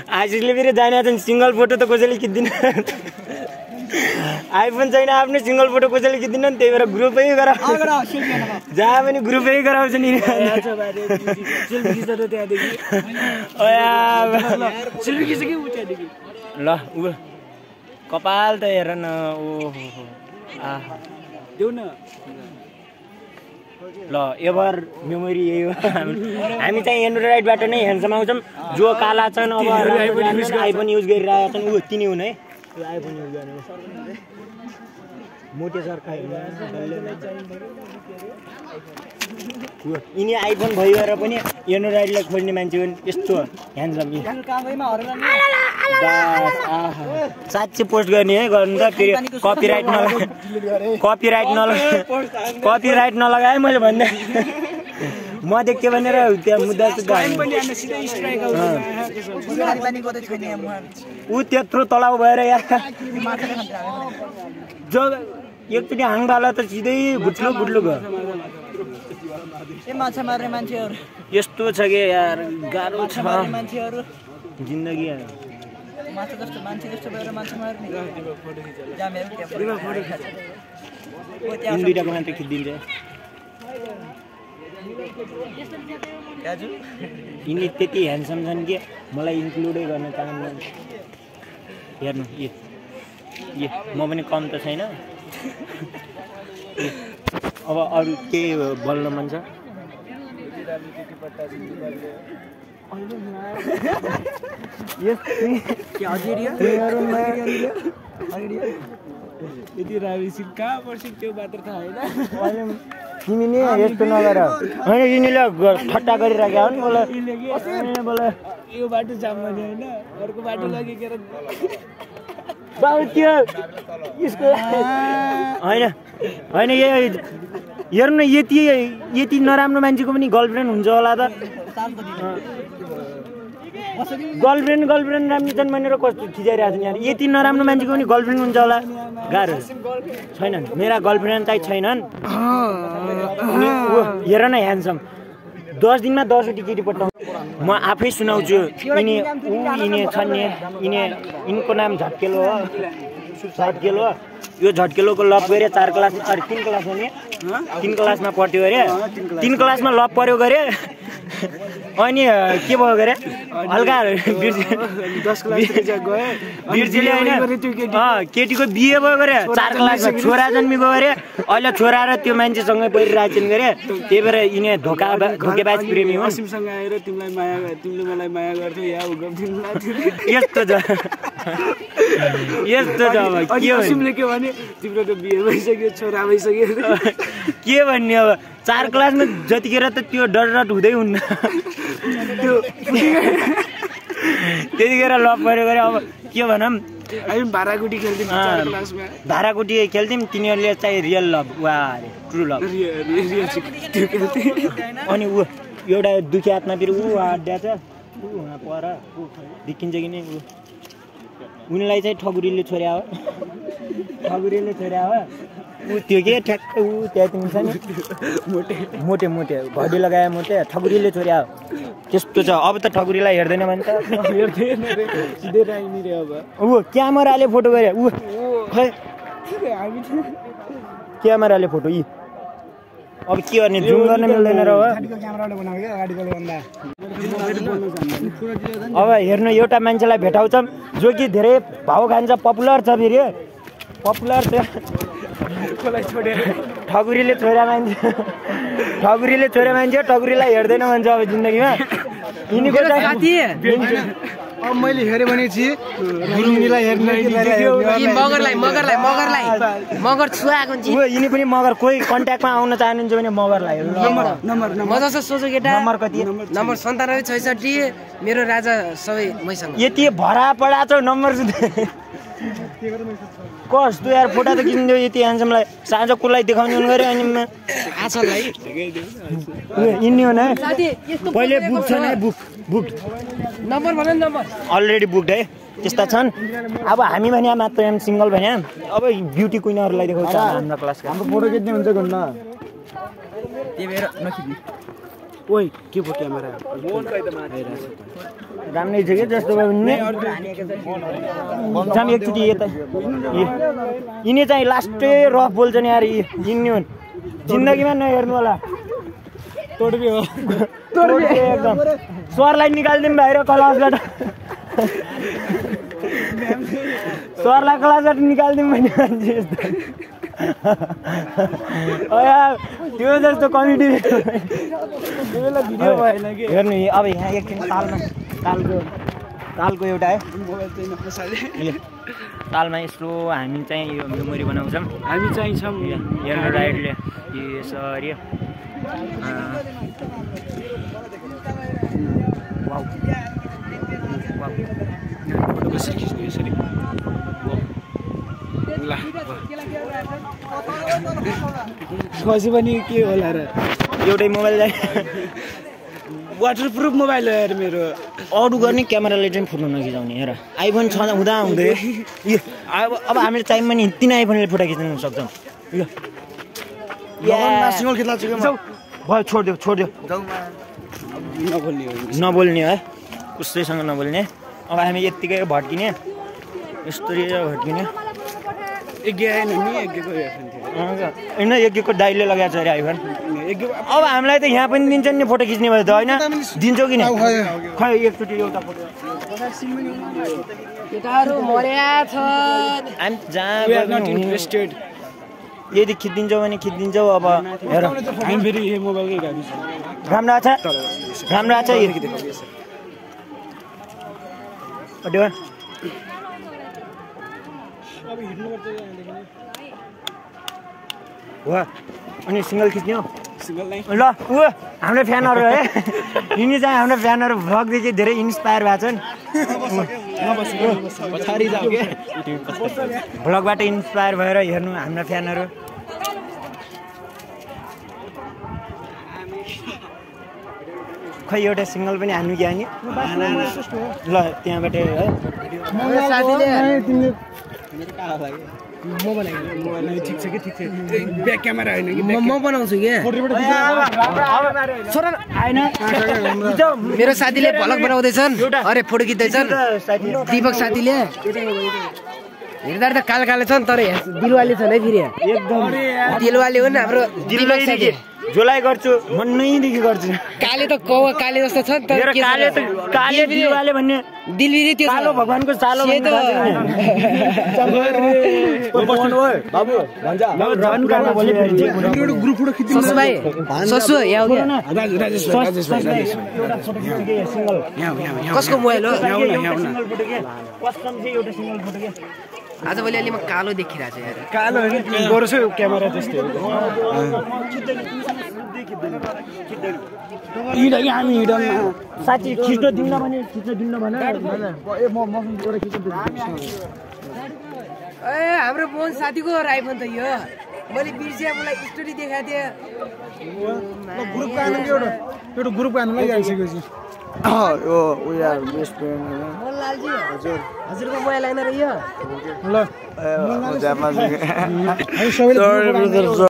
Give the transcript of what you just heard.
आशिषले फेरि जाने छन् सिंगल फोटो त कसैले खिच्दिन आइफोन छैन आफ्नो सिंगल फोटो कसैले खिच्दिन नि त्यही भएर ग्रुपै गराउँछ जहाँ पनि ग्रुपै गराउँछ नि ल उ कपाल त हेर न ओहो देऊ न ल एभर मेमोरी यही हो हामी चाहिँ एन्ड्रोइडबाट नै ह्यान्डसम आउँछौँ जो काला छन् अब आइफोन युज गरिरहेका छन् ऊ तिनी हुन् है आइफोन युज गर्ने मोटे सरकार यिनी आइफोन भइरहेर पनि एन्ड्रोइडलाई खोज्ने मान्छे हुन् यस्तो ह्यान्डसम साँच्चै पोस्ट गर्ने है गर्नु त फेरि कपिराइट नलगाएँ मैले भन्दा म देख्थेँ भनेर त्यहाँ मुद्दा ऊ त्यत्रो तलाउ भएर यहाँ जो एकचोटि हाँगडाला त सिधै गुट्लु भयो माछा मार्ने मान्छेहरु यस्तो छ के यार गाह्रो छ जिन्दगी माछा जस्तो मान्छे जस्तो भएर माछा मार्ने इन दुईटाको मात्र खिचिदिन्छ यिनी त्यति ह्यान्डसम छन् कि मलाई इन्क्लुडै गर्न चाहन्न हेर्नु ए म पनि कम त छैन अब अरू केही बोल्न मन छ तिमी नि यस्तो नगर होइन यिनीले ठट्टा गरिराख्या हो नि बोला यो बाटो जाम भने होइन अर्को बाटो लगेर बाउ त्यो यसको होइन हेर्नु न यति नराम्रो मान्छेको पनि गर्लफ्रेन्ड हुन्छ होला त गर्लफ्रेन्ड राम्रो छन् भनेर कस्तो खिचाइरहेको छ नि यार यति नराम्रो मान्छेको पनि गर्लफ्रेन्ड हुन्छ होला गाह्रो छैनन् मेरा गर्लफ्रेन्ड चाहिँ छैनन् हेर न ह्यान्डसम 10 दिनमा 10 वटी केटी पठाउँ म आफै सुनाउँछु यिनी छन् नि यिनको नाम झट्केलो हो यो झट्केलोको लभ गरे 4 क्लास अरे 3 क्लास हो नि 3 क्लासमा पढ्थ्यो अरे 3 क्लासमा लभ पर्यो गरे अनि के भयो गरे हल्का बिर्जिले होइन केटीको बिहे भयो गरे 4 क्लासमा छोरा जन्मिएको गरे अहिले छोरा र त्यो मान्छेसँगै परिरहेको छन् गरे त्यही भएर यिनी धोकेबाज प्रेमी हो सँग आएर तिमीले मलाई माया गर्थ्यौ या यस्तो छ अब के सिमले के भने तिम्रो त बिहे भइसक्यो छोरा भइसक्यो के भन्ने अब 4 क्लासमा जतिखेर त त्यो डरडट हुँदै हुन्न त्यतिखेर लभ पऱ्यो गरे अब के भनौँ हामी भाराकुटी खेल्थ्यौँ 4 क्लासमा भाराकुटी खेल्थ्यौँ तिनीहरूले चाहिँ रियल लभ वा ट्रु लभ अनि ऊ एउटा दुखी हातमा फेरि ऊ अड्डा छ ऊ वहाँ पर देखिन्छ कि नै उनीलाई चाहिँ ठगुरीले छोड्या हो ऊ त्यो के ठ्याक्क ऊ त्यहाँ तिमी छ नि मोटे घडी लगाए मोटे ठगुरीले छोड्या हो त्यस्तो छ अब त ठगुरीलाई हेर्दैन भने त सिधै राख्ने रे अब ऊ क्यामेराले फोटो गरे ऊ खै क्यामेराले फोटो यी अब के गर्ने जुम गर्न मिल्दैन र अब हेर्नु एउटा मान्छेलाई भेटाउँछौँ जो कि धेरै भाउ खान्छ पपुलर छ फेरि पपुलर छ ठगुरीले छोरा मान्छे ठगुरीलाई हेर्दैन भन्छ अब जिन्दगीमा यिनीको अब मैले हेरे भने गुरुमुनीलाई हेर्ने मगर छुवाएको यिनी पनि मगर कोही कन्ट्याक्टमा आउन चाहनुहुन्छ भने मगरलाई नम्बर म जस्तो सोचो केटा नम्बर कति नम्बर 9766 मेरो राजा सबै मैसँग यति भरा पडा छ नम्बर कस्तो यार फोटो त किनिदियो यति ह्यान्डसमलाई साँझ कुलाई देखाउने गरे अनि आछललाई यिनी हो न पहिले बुक छ नि बुक नम्बर भन नम्बर अलरेडी बुक्ड है त्यस्ता छन् अब हामी भने मात्र हम सिंगल भने अब ब्युटी क्वीनहरुलाई देखाउँछ हाम्रो क्लासको हाम्रो फोटो खिच्ने हुन्छ गन्न त्यही भएर नखिच्नु ओइ के पो क्यामेरा राम्रै छ कि जस्तो भयो भने जाम एकचोटि यता यिनी चाहिँ लास्टै रफ बोल्छ नि यार यिनी हुन् जिन्दगीमा नहेर्नु होला तोड्बे हो एकदम स्वरलाई निकालिदिउँ बाहिर क्लासबाट स्वरलाई क्लासबाट निकालिदिउँ भने मान्छे यस्तो त्यो जस्तो कमेडी भिडियो भएन कि हेर्नु अब यहाँ एकछिन तालको एउटा है तालमा यस्तो हामी चाहिँ यो मेमोरी बनाउँछौँ हामी चाहिँ छौँ हेर्नु राइटले यसरी फोटो कसरी खिच्ने यसरी ल पछि पनि के होला र एउटै मोबाइल चाहिँ वाटरप्रुफ मोबाइल हो यार मेरो अरू गर्ने क्यामेराले चाहिँ फुट्नु नखिचाउने हेर आइफोन छ हुँदा हुँदै यो अब हामीले टाइममा नि तिन आइफोनले फोटो खिच्न सक्छौँ यो भयो छोडिदियो नबोल्ने है कसैसँग नबोल्ने अब हामी यत्तिकै भड्किने यस्तरी भड्किने होइन एकको दाइले लगाएको छ अरे आइफोन अब हामीलाई त यहाँ पनि दिन्छ नि फोटो खिच्ने भयो त होइन दिन्छौ कि खै एकचोटि एउटा फोटो केटाहरू मर्या छ हामी जहाँ यदि खिचिदिन्छौ भने खिचिदिन्छौ अब हेर हामी फेरि यो मोबाइलकै गाडी राम्रो छ अनि सिङ्गल खिच्ने हो ल हाम्रो फ्यानहरू है यिनी चाहिँ हाम्रो फ्यानहरू भ्लगदेखि धेरै इन्सपायर भएको छन् भ्लगबाट इन्सपायर भएर हेर्नु हाम्रो फ्यानहरू खै एउटा सिङ्गल पनि हान्नु कि हानी ल त्यहाँबाट है ठिक छ कि ब्याक क्यामेरा होइन कि म बनाउँछु कि मेरो साथीले भ्लग बनाउँदैछन् अरे फोटो खिच्दैछन् दीपक साथीले हेर्दा त कालो कालो छन् तर दिलवाले छन् है फेरि एकदम दिलवाले हो नि हाम्रो दीपक साथी जोलाई गर्छु मनैदेखि गर्छु काले त कौवा काले जस्तो छ नि तर काले दिलवाले भन्ने दिलबिरी त्यो कालो भगवानको चालो ससु भाइ ससु कसको मोबाइल हो आजभोलि अलि म कालो देखिरहेको छु यार कालो होइन गोरसो क्यामेरा त्यस्तै हामी हिँड्नमा साथी खिच्न दिन्न भने ए हाम्रो मोहन साथीको आइफोन त यो मैले बिर्सिया मलाई स्टोरी देखाएको थिएँ ग्रुपको आनन्द एउटा ग्रुपको आनन्द आइसकेको छु यो उयो बेस्ट फ्रेन्ड मोहनलालजी हजुरको मोबाइल आएन र यो ल